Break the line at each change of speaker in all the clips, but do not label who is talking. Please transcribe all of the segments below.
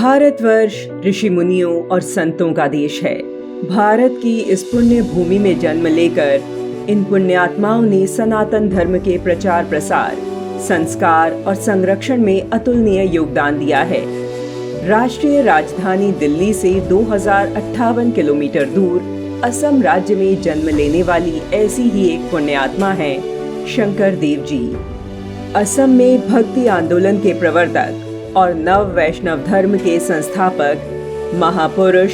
भारतवर्ष ऋषि मुनियों और संतों का देश है। भारत की इस पुण्य भूमि में जन्म लेकर इन पुण्यात्माओं ने सनातन धर्म के प्रचार प्रसार, संस्कार और संरक्षण में अतुलनीय योगदान दिया है। राष्ट्रीय राजधानी दिल्ली से 2058 किलोमीटर दूर असम राज्य में जन्म लेने वाली ऐसी ही एक पुण्यात्मा है शंकर देव जी। असम में भक्ति आंदोलन के प्रवर्तक और नव वैष्णव धर्म के संस्थापक महापुरुष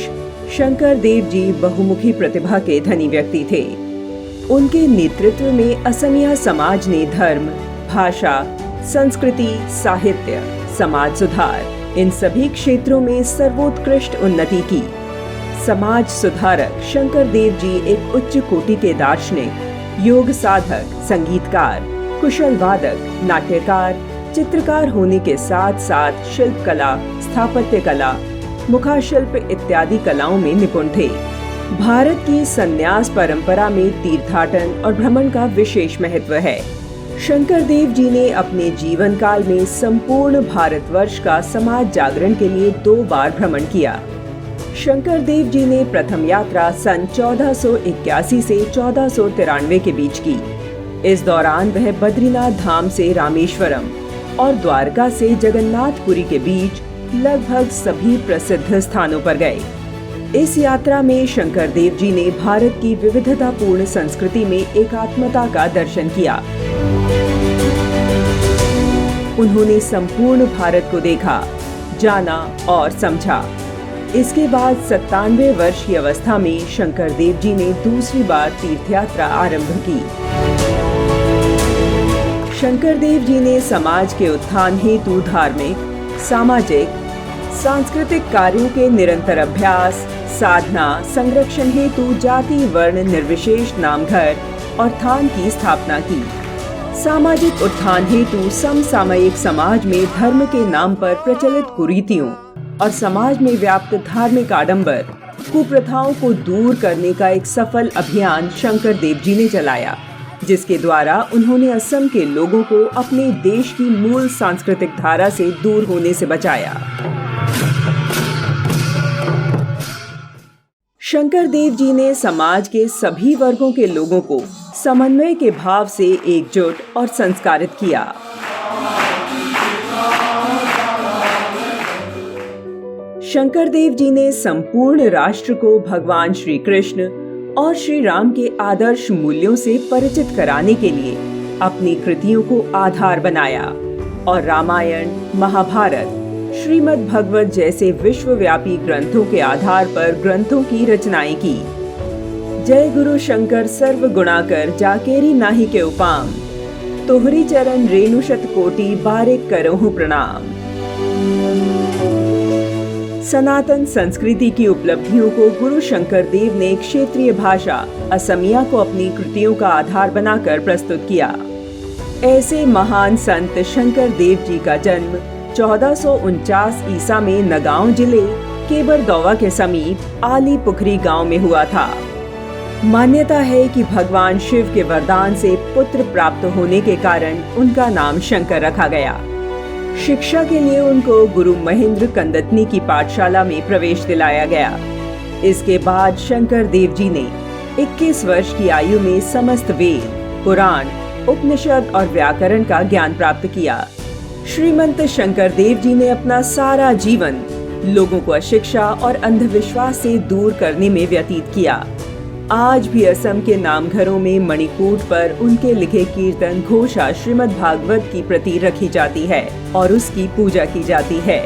शंकर देव जी बहुमुखी प्रतिभा के धनी व्यक्ति थे। उनके नेतृत्व में असमिया समाज ने धर्म, भाषा, संस्कृति, साहित्य, समाज सुधार इन सभी क्षेत्रों में सर्वोत्कृष्ट उन्नति की। समाज सुधारक शंकर देव जी एक उच्च कोटि के दार्शनिक, योग साधक, संगीतकार, कुशल वादक, नाट्यकार, चित्रकार होने के साथ साथ शिल्प कला, स्थापत्य कला, मुखाशिल्प इत्यादि कलाओं में निपुण थे। भारत की संन्यास परंपरा में तीर्थाटन और भ्रमण का विशेष महत्व है। शंकर देव जी ने अपने जीवन काल में संपूर्ण भारतवर्ष का समाज जागरण के लिए 2 बार भ्रमण किया। शंकर देव जी ने प्रथम यात्रा सन 1481 से 1493 के बीच की। इस दौरान वह बद्रीनाथ धाम से रामेश्वरम और द्वारका से जगन्नाथपुरी के बीच लगभग सभी प्रसिद्ध स्थानों पर गए। इस यात्रा में शंकर देव जी ने भारत की विविधतापूर्ण संस्कृति में एकात्मता का दर्शन किया। उन्होंने संपूर्ण भारत को देखा, जाना और समझा। इसके बाद 97 वर्ष की अवस्था में शंकर देव जी ने दूसरी बार तीर्थयात्रा आरंभ की। शंकर देव जी ने समाज के उत्थान हेतु धार्मिक, सामाजिक, सांस्कृतिक कार्यों के निरंतर अभ्यास, साधना, संरक्षण हेतु जाति वर्ण निर्विशेष नामघर और थान की स्थापना की। सामाजिक उत्थान हेतु समसामयिक समाज में धर्म के नाम पर प्रचलित कुरीतियों और समाज में व्याप्त धार्मिक आडंबर, कुप्रथाओं को दूर करने का एक सफल अभियान शंकर देव जी ने चलाया, जिसके द्वारा उन्होंने असम के लोगों को अपने देश की मूल सांस्कृतिक धारा से दूर होने से बचाया। शंकर देव जी ने समाज के सभी वर्गों के लोगों को समन्वय के भाव से एकजुट और संस्कारित किया। शंकर देव जी ने संपूर्ण राष्ट्र को भगवान श्री कृष्ण और श्री राम के आदर्श मूल्यों से परिचित कराने के लिए अपनी कृतियों को आधार बनाया और रामायण, महाभारत, श्रीमद् भगवत जैसे विश्वव्यापी ग्रंथों के आधार पर ग्रंथों की रचनाएं की। जय गुरु शंकर सर्व गुणाकर जाकेरी नाही के उपाम, तोहरी चरण रेणु शत कोटि बारिक करहु प्रणाम। सनातन संस्कृति की उपलब्धियों को गुरु शंकर देव ने क्षेत्रीय भाषा असमिया को अपनी कृतियों का आधार बनाकर प्रस्तुत किया। ऐसे महान संत शंकर देव जी का जन्म 1449 ईसा में नगांव जिले केबरदौवा के समीप आली पुखरी गांव में हुआ था। मान्यता है कि भगवान शिव के वरदान से पुत्र प्राप्त होने के कारण उनका नाम शंकर रखा गया। शिक्षा के लिए उनको गुरु महेंद्र कंदतनी की पाठशाला में प्रवेश दिलाया गया। इसके बाद शंकर देव जी ने 21 वर्ष की आयु में समस्त वेद, पुराण, उपनिषद और व्याकरण का ज्ञान प्राप्त किया। श्रीमंत शंकर देव जी ने अपना सारा जीवन लोगों को अशिक्षा और अंधविश्वास से दूर करने में व्यतीत किया। आज भी असम के नामघरों में मणिकूट पर उनके लिखे कीर्तन घोषा श्रीमद् भागवत की प्रति रखी जाती है और उसकी पूजा की जाती है।